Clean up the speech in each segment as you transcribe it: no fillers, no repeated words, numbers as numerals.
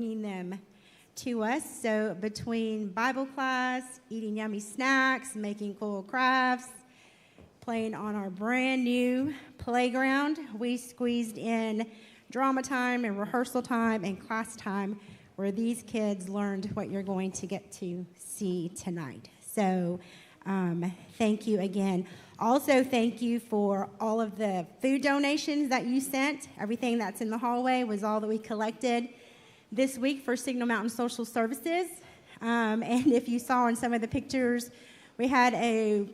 bringing them to us. So between Bible class, eating yummy snacks, making cool crafts, playing on our brand new playground, we squeezed in drama time and rehearsal time and class time where these kids learned what you're going to get to see tonight. So thank you again. Also, thank you for all of the food donations that you sent. Everything that's in the hallway was all that we collected this week for Signal Mountain Social Services. And if you saw in some of the pictures, we had a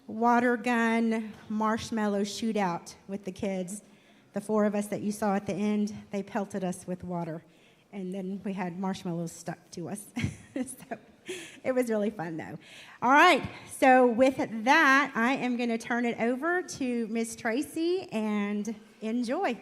water gun marshmallow shootout with the kids. The four of us that you saw at the end, they pelted us with water. And then we had marshmallows stuck to us. So it was really fun, though. All right, so with that, I am going to turn it over to Miss Tracy, and enjoy.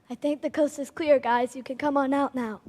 I think the coast is clear, guys. You can come on out now.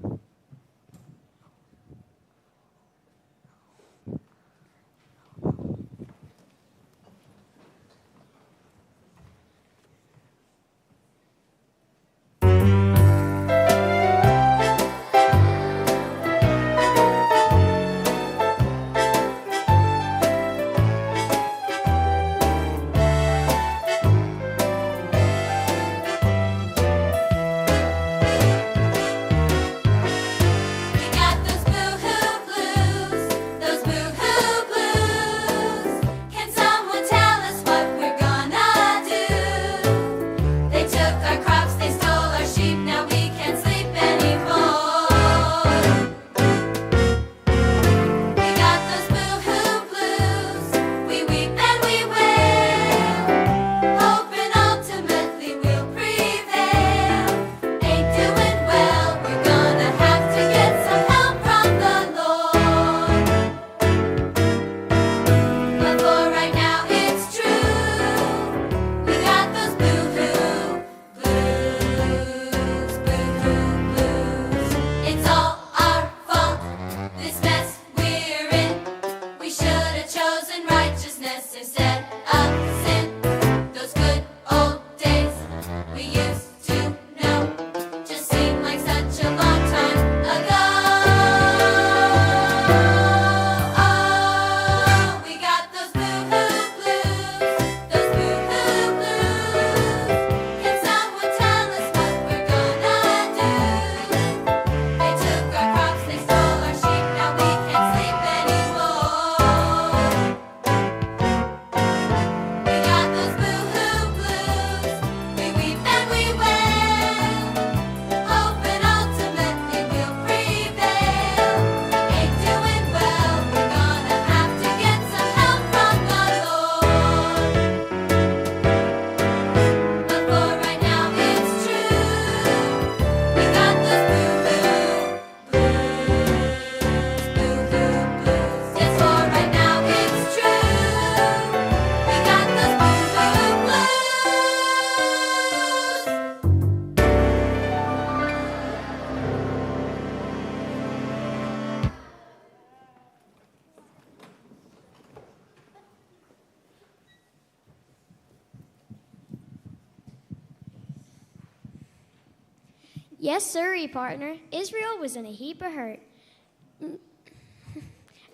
Yes, sirree, partner. Israel was in a heap of hurt.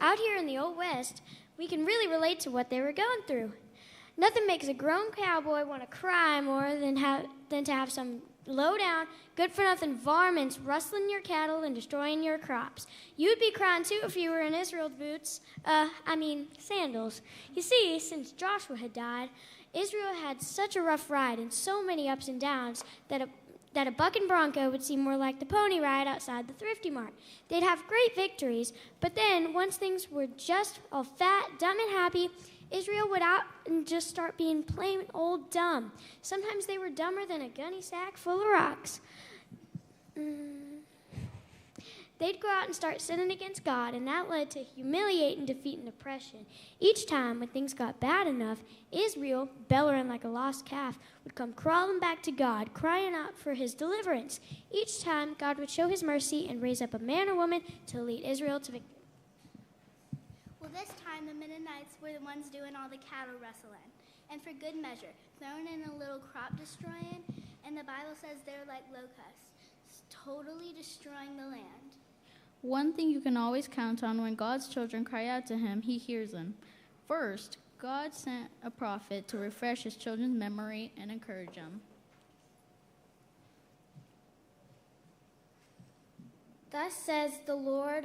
Out here in the Old West, we can really relate to what they were going through. Nothing makes a grown cowboy want to cry more than to have some low-down, good-for-nothing varmints rustling your cattle and destroying your crops. You'd be crying, too, if you were in Israel's boots. Sandals. You see, since Joshua had died, Israel had such a rough ride and so many ups and downs that a bucking bronco would seem more like the pony ride outside the Thrifty Mart. They'd have great victories, but then, once things were just all fat, dumb, and happy, Israel would out and just start being plain old dumb. Sometimes they were dumber than a gunny sack full of rocks. They'd go out and start sinning against God, and that led to humiliating defeat and oppression. Each time when things got bad enough, Israel, bellowing like a lost calf, would come crawling back to God, crying out for his deliverance. Each time, God would show his mercy and raise up a man or woman to lead Israel to victory. Well, this time the Mennonites were the ones doing all the cattle rustling. And for good measure, throwing in a little crop destroying, and the Bible says they're like locusts, totally destroying the land. One thing you can always count on: when God's children cry out to him, he hears them. First, God sent a prophet to refresh his children's memory and encourage them. Thus says the Lord,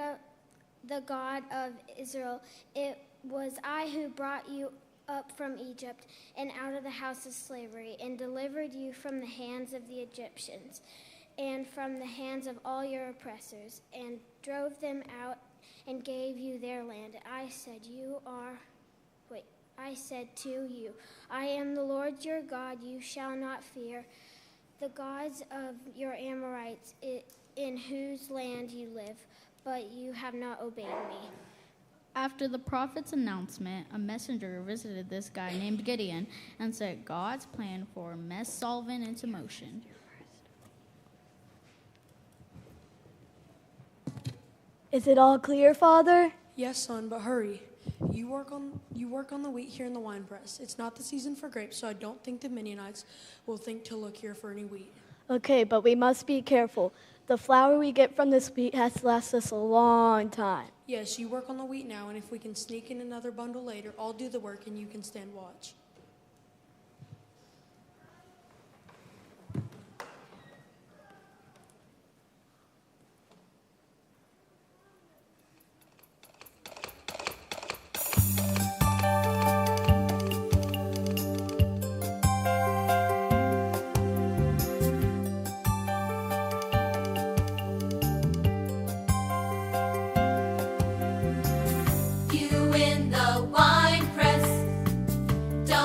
the God of Israel, it was I who brought you up from Egypt and out of the house of slavery, and delivered you from the hands of the Egyptians and from the hands of all your oppressors, and drove them out and gave you their land. I said to you, I am the Lord your God. You shall not fear the gods of your Amorites in whose land you live, but you have not obeyed me. After the prophet's announcement, a messenger visited this guy named Gideon and set God's plan for mess solving into motion. Is it all clear, Father? Yes, son, but hurry. You work on the wheat here in the wine press. It's not the season for grapes, so I don't think the Mennonites will think to look here for any wheat. Okay, but we must be careful. The flour we get from this wheat has to last us a long time. Yes, you work on the wheat now, and if we can sneak in another bundle later, I'll do the work and you can stand watch. You in the wine press, don't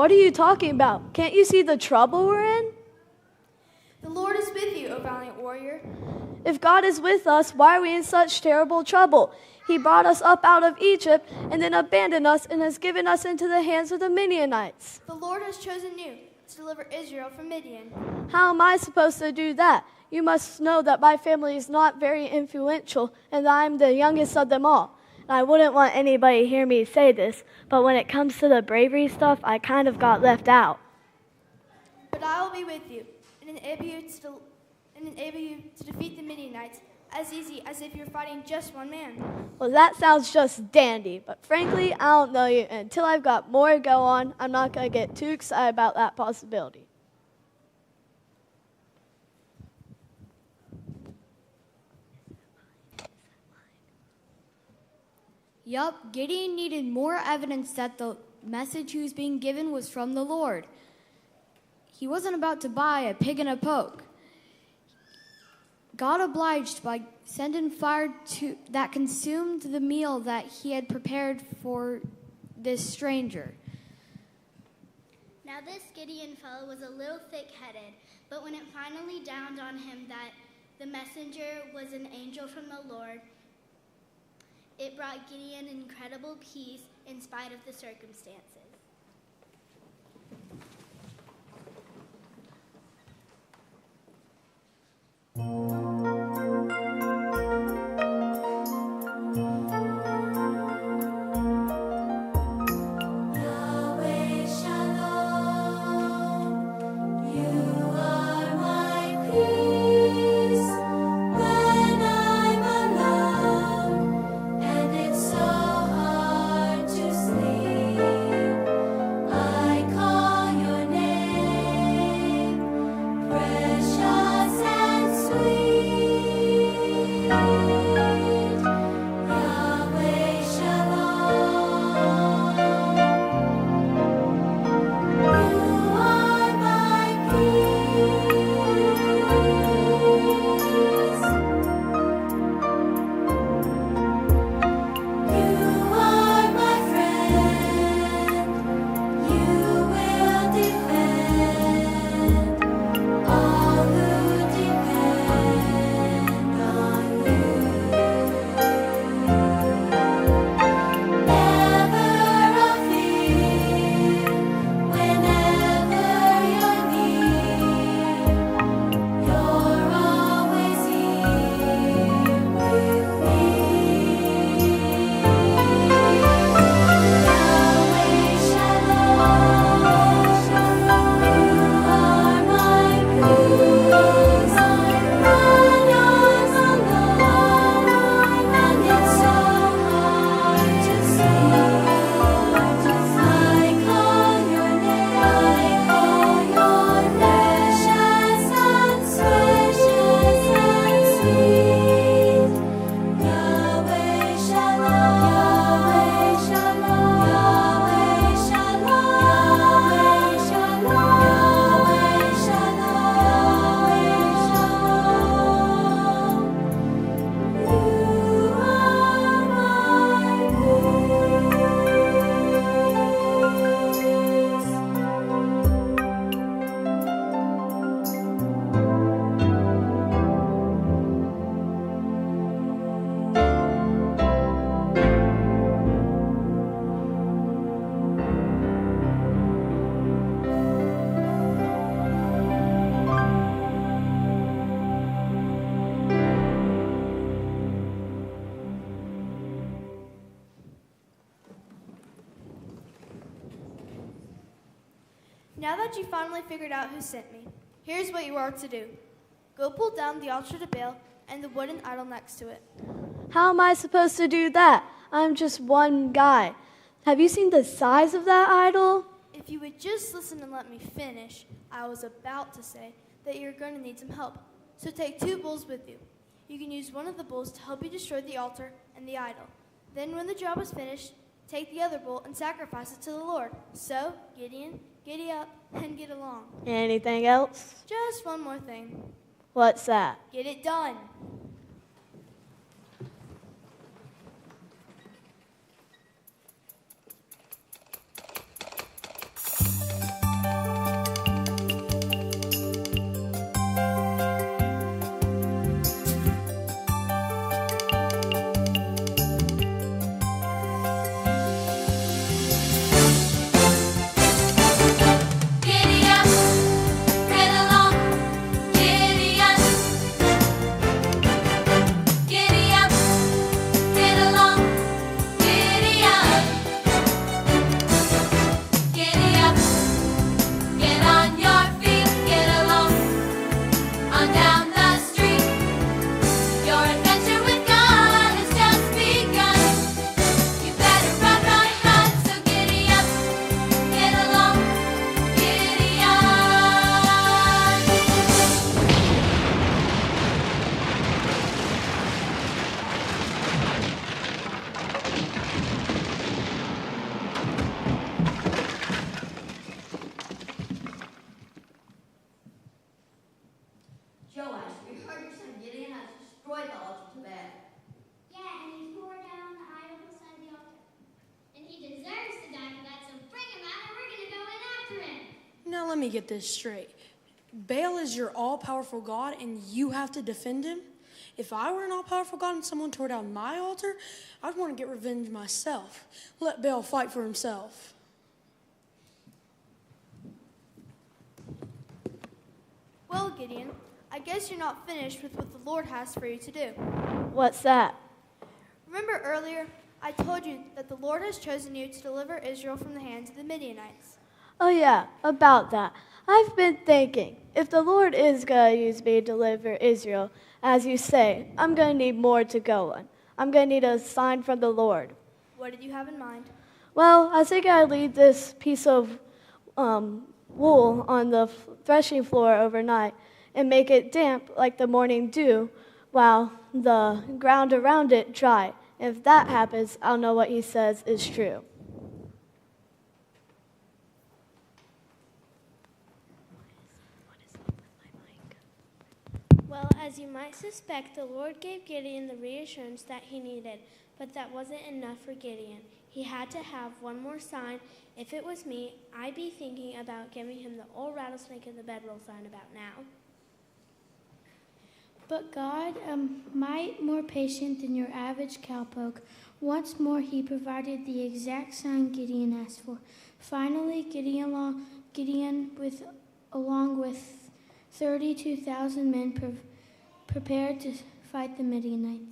What are you talking about? Can't you see the trouble we're in? The Lord is with you, O valiant warrior. If God is with us, why are we in such terrible trouble? He brought us up out of Egypt and then abandoned us and has given us into the hands of the Midianites. The Lord has chosen you to deliver Israel from Midian. How am I supposed to do that? You must know that my family is not very influential and that I'm the youngest of them all. And I wouldn't want anybody to hear me say this, but when it comes to the bravery stuff, I kind of got left out. But I will be with you and enable you to defeat the Midianites as easy as if you're fighting just one man. Well, that sounds just dandy, but frankly, I don't know you. And until I've got more to go on, I'm not going to get too excited about that possibility. Yup, Gideon needed more evidence that the message he was being given was from the Lord. He wasn't about to buy a pig in a poke. God obliged by sending fire that consumed the meal that he had prepared for this stranger. Now this Gideon fellow was a little thick-headed, but when it finally dawned on him that the messenger was an angel from the Lord, it brought Gideon incredible peace in spite of the circumstances. Now that you finally figured out who sent me, here's what you are to do. Go pull down the altar to Baal and the wooden idol next to it. How am I supposed to do that? I'm just one guy. Have you seen the size of that idol? If you would just listen and let me finish, I was about to say that you're going to need some help. So take 2 bulls with you. You can use one of the bulls to help you destroy the altar and the idol. Then when the job is finished, take the other bull and sacrifice it to the Lord. So, Gideon, giddy up and get along. Anything else? Just one more thing. What's that? Get it done. let me get this straight. Baal is your all-powerful God, and you have to defend him? If I were an all-powerful God and someone tore down my altar, I'd want to get revenge myself. Let Baal fight for himself. Well, Gideon, I guess you're not finished with what the Lord has for you to do. What's that? Remember earlier, I told you that the Lord has chosen you to deliver Israel from the hands of the Midianites. Oh, yeah, about that. I've been thinking, if the Lord is going to use me to deliver Israel, as you say, I'm going to need more to go on. I'm going to need a sign from the Lord. What did you have in mind? Well, I think I leave this piece of wool on the threshing floor overnight and make it damp like the morning dew while the ground around it dry. If that happens, I'll know what he says is true. Well, as you might suspect, the Lord gave Gideon the reassurance that he needed, but that wasn't enough for Gideon. He had to have one more sign. If it was me, I'd be thinking about giving him the old rattlesnake in the bedroll sign about now. But God, might more patient than your average cowpoke. Once more, he provided the exact sign Gideon asked for. Finally, Gideon, along with 32,000 men, prepared to fight the Midianites.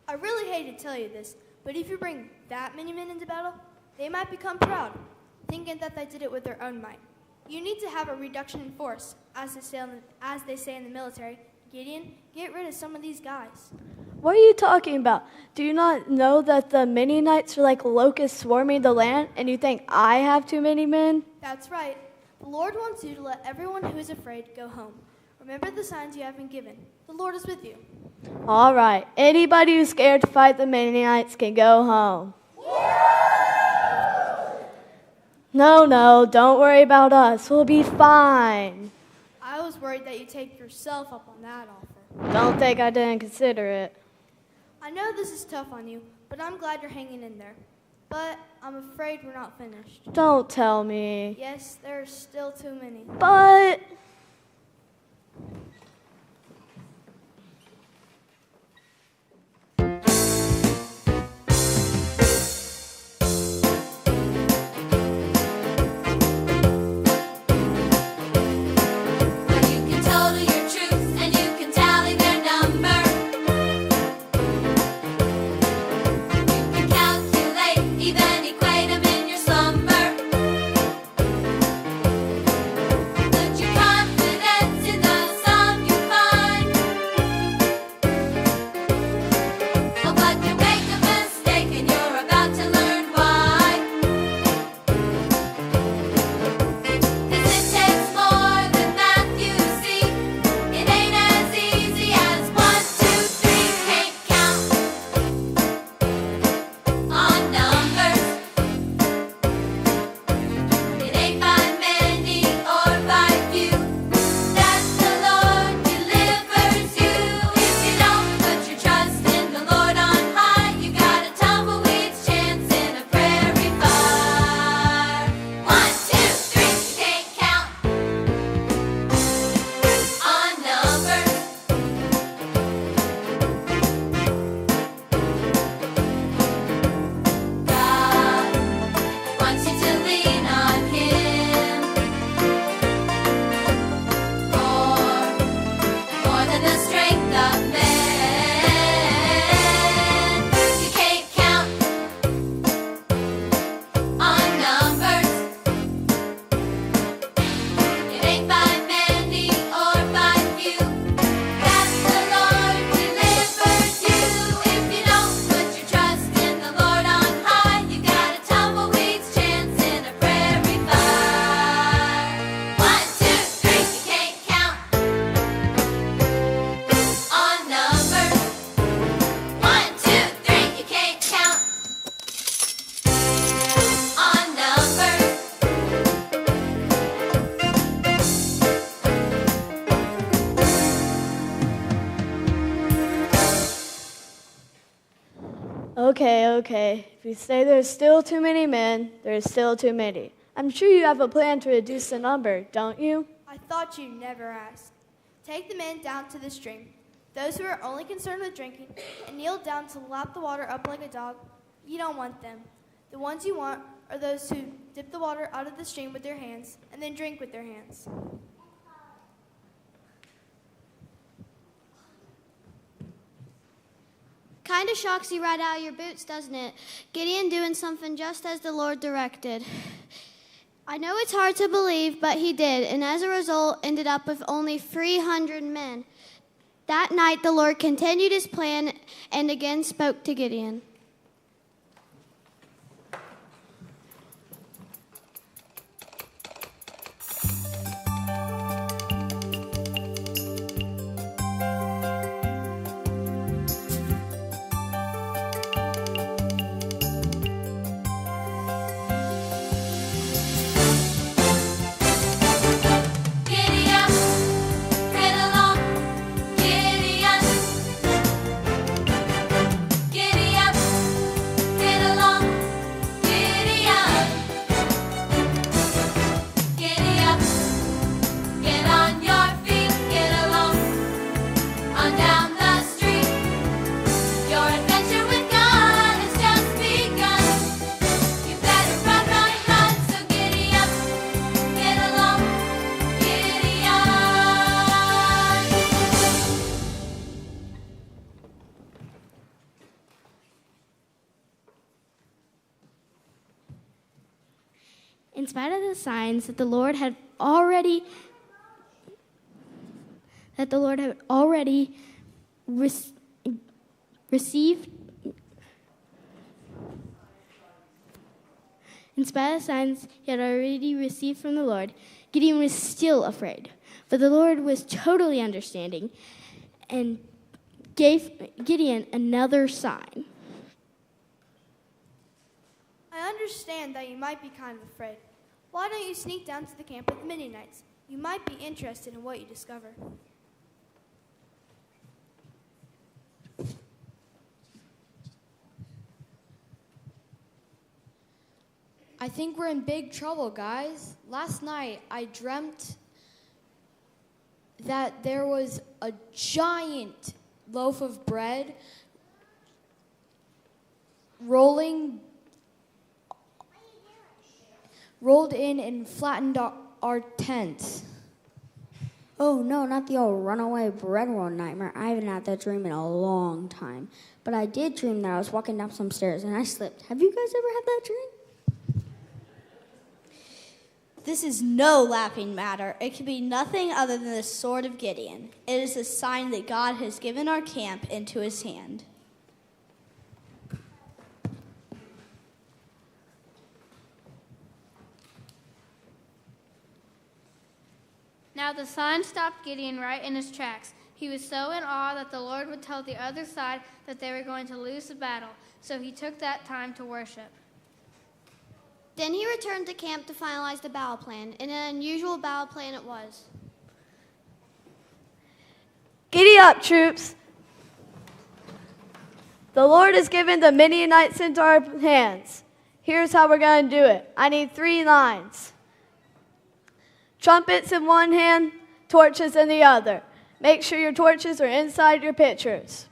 I really hate to tell you this, but if you bring that many men into battle, they might become proud, thinking that they did it with their own might. You need to have a reduction in force, as they say in the military. Gideon, get rid of some of these guys. What are you talking about? Do you not know that the Midianites are like locusts swarming the land, and you think I have too many men? That's right. The Lord wants you to let everyone who is afraid go home. Remember the signs you have been given. The Lord is with you. All right. Anybody who's scared to fight the Midianites can go home. No, don't worry about us. We'll be fine. I was worried that you'd take yourself up on that offer. Don't think I didn't consider it. I know this is tough on you, but I'm glad you're hanging in there. But I'm afraid we're not finished. Don't tell me. Yes, there are still too many. But... Put your confidence in the song. Okay. If you say there's still too many men, there's still too many. I'm sure you have a plan to reduce the number, don't you? I thought you'd never ask. Take the men down to the stream, those who are only concerned with drinking, and kneel down to lap the water up like a dog. You don't want them. The ones you want are those who dip the water out of the stream with their hands and then drink with their hands. Kind of shocks you right out of your boots, doesn't it? Gideon doing something just as the Lord directed. I know it's hard to believe, but he did, and as a result, ended up with only 300 men. That night, the Lord continued his plan and again spoke to Gideon. In spite of the signs that the Lord had already received, in spite of the signs he had already received from the Lord, Gideon was still afraid. But the Lord was totally understanding and gave Gideon another sign. I understand that you might be kind of afraid. Why don't you sneak down to the camp with the Midianites? You might be interested in what you discover. I think we're in big trouble, guys. Last night, I dreamt that there was a giant loaf of bread rolled in and flattened our tent. Oh no, not the old runaway bread roll nightmare. I haven't had that dream in a long time. But I did dream that I was walking down some stairs and I slipped. Have you guys ever had that dream? This is no laughing matter. It can be nothing other than the sword of Gideon. It is a sign that God has given our camp into his hand. Now the sign stopped Gideon right in his tracks. He was so in awe that the Lord would tell the other side that they were going to lose the battle, so he took that time to worship. Then he returned to camp to finalize the battle plan, and an unusual battle plan it was. Giddy up, troops! The Lord has given the Midianites into our hands. Here's how we're going to do it. I need 3 lines. Trumpets in one hand, torches in the other. Make sure your torches are inside your pitchers.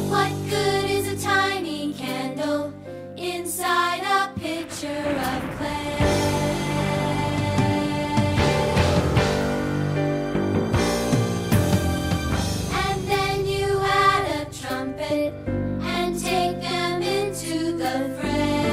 What good is a tiny candle inside a pitcher of clay? And then you add a trumpet and take them into the fray.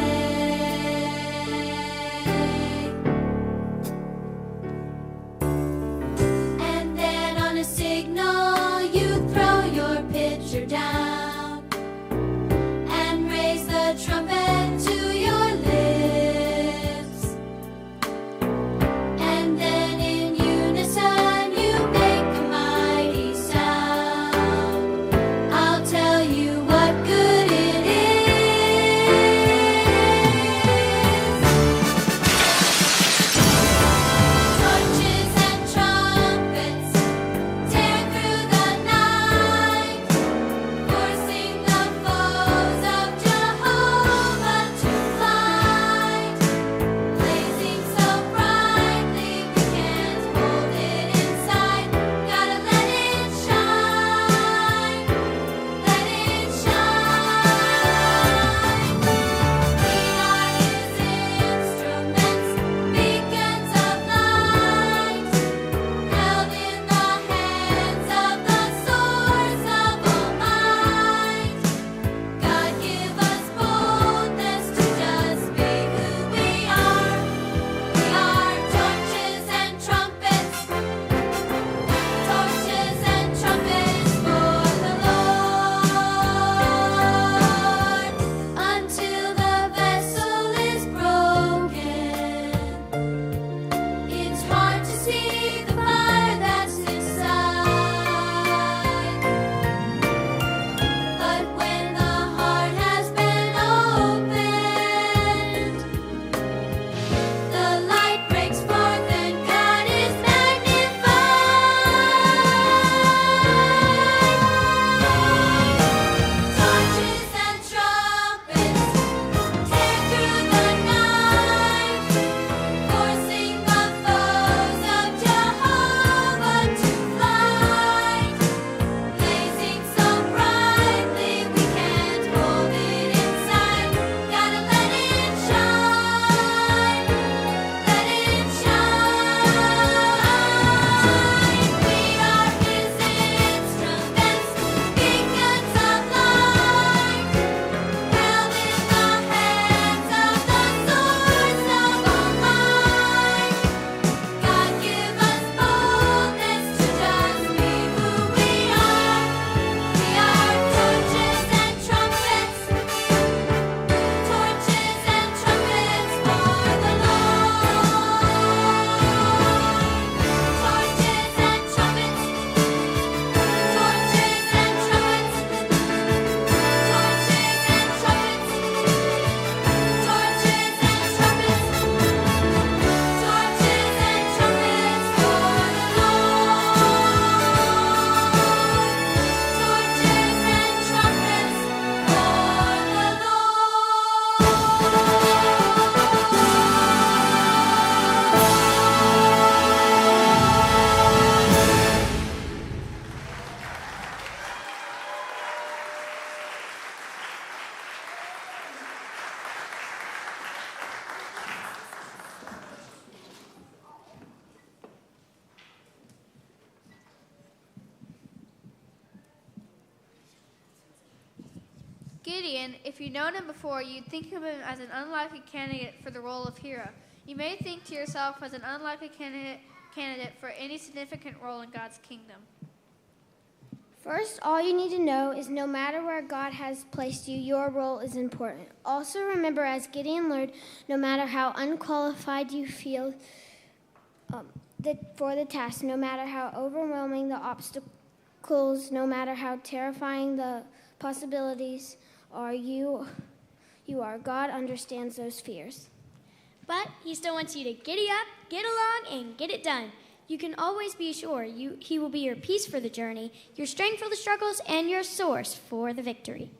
Gideon, if you'd known him before, you'd think of him as an unlikely candidate for the role of hero. You may think to yourself as an unlikely candidate for any significant role in God's kingdom. First, all you need to know is no matter where God has placed you, your role is important. Also remember, as Gideon learned, no matter how unqualified you feel for the task, no matter how overwhelming the obstacles, no matter how terrifying the possibilities are, you are. God understands those fears. But he still wants you to giddy up, get along, and get it done. You can always be sure he will be your peace for the journey, your strength for the struggles, and your source for the victory.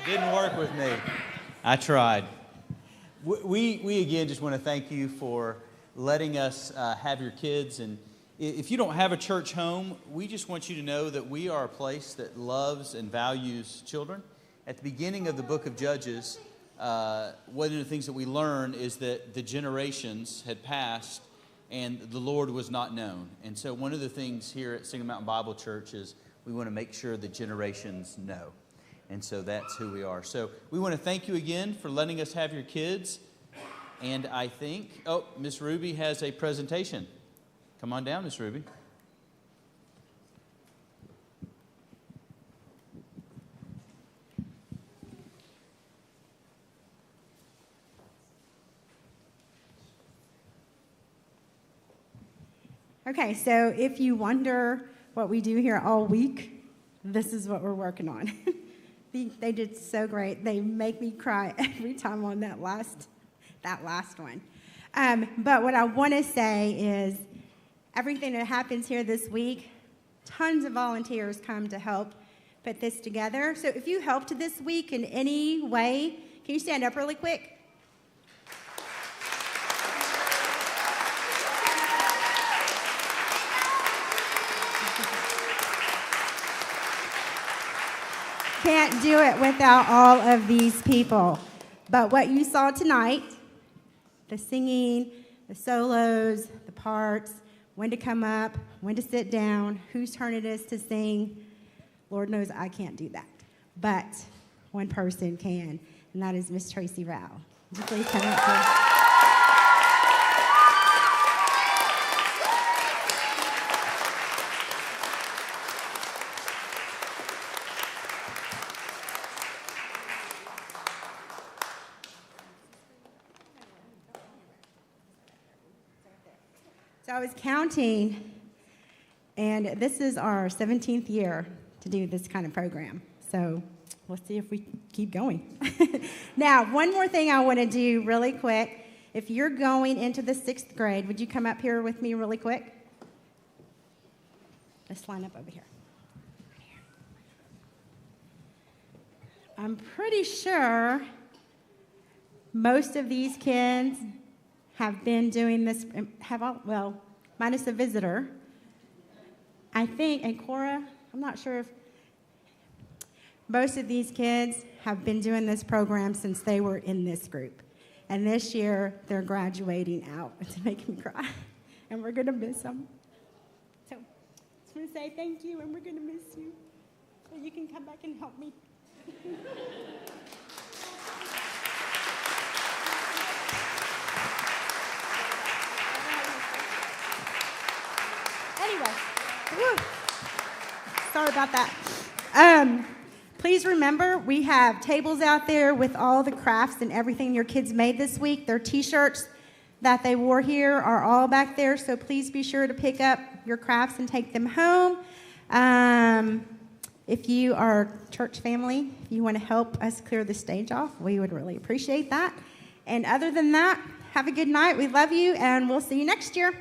Didn't work with me. I tried. We again just want to thank you for letting us have your kids. And if you don't have a church home, we just want you to know that we are a place that loves and values children. At the beginning of the book of Judges, one of the things that we learn is that the generations had passed and the Lord was not known. And so one of the things here at Single Mountain Bible Church is we want to make sure the generations know. And so that's who we are. So we want to thank you again for letting us have your kids. And I think, Miss Ruby has a presentation. Come on down, Miss Ruby. Okay, so if you wonder what we do here all week, this is what we're working on. They did so great. They make me cry every time on that last one. But what I want to say is everything that happens here this week, tons of volunteers come to help put this together. So if you helped this week in any way, can you stand up really quick? Can't do it without all of these people. But what you saw tonight, the singing, the solos, the parts, when to come up, when to sit down, whose turn it is to sing, Lord knows I can't do that. But one person can, and that is Miss Tracy Rao. Would you please come up here? So I was counting, and this is our 17th year to do this kind of program. So let's see if we keep going. Now, one more thing I want to do really quick. If you're going into the 6th grade, would you come up here with me really quick? Let's line up over here. I'm pretty sure most of these kids have been doing this, minus a visitor. I think, and Cora, I'm not sure if most of these kids have been doing this program since they were in this group. And this year, they're graduating out. It's making me cry. And we're going to miss them. So I just want to say thank you, and we're going to miss you. So you can come back and help me. Anyway, sorry about that. Please remember, we have tables out there with all the crafts and everything your kids made this week. Their t-shirts that they wore here are all back there, so please be sure to pick up your crafts and take them home. If you are church family, if you want to help us clear the stage off, we would really appreciate that. And other than that, have a good night. We love you, and we'll see you next year.